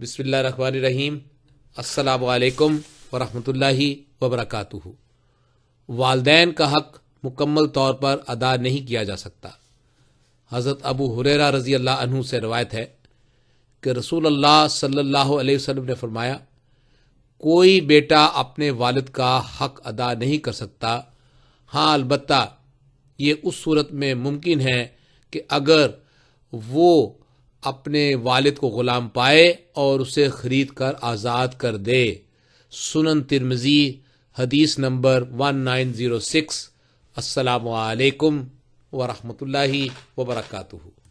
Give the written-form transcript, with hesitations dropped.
بسم اللہ الرحمن الرحیم۔ السلام علیکم ورحمۃ اللہ وبرکاتہ۔ والدین کا حق مکمل طور پر ادا نہیں کیا جا سکتا۔ حضرت ابو ہریرہ رضی اللہ عنہ سے روایت ہے کہ رسول اللہ صلی اللہ علیہ وسلم نے فرمایا، کوئی بیٹا اپنے والد کا حق ادا نہیں کر سکتا، ہاں البتہ یہ اس صورت میں ممکن ہے کہ اگر وہ اپنے والد کو غلام پائے اور اسے خرید کر آزاد کر دے۔ سنن ترمذی حدیث نمبر 1906۔ السلام علیکم ورحمۃ اللہ وبرکاتہ۔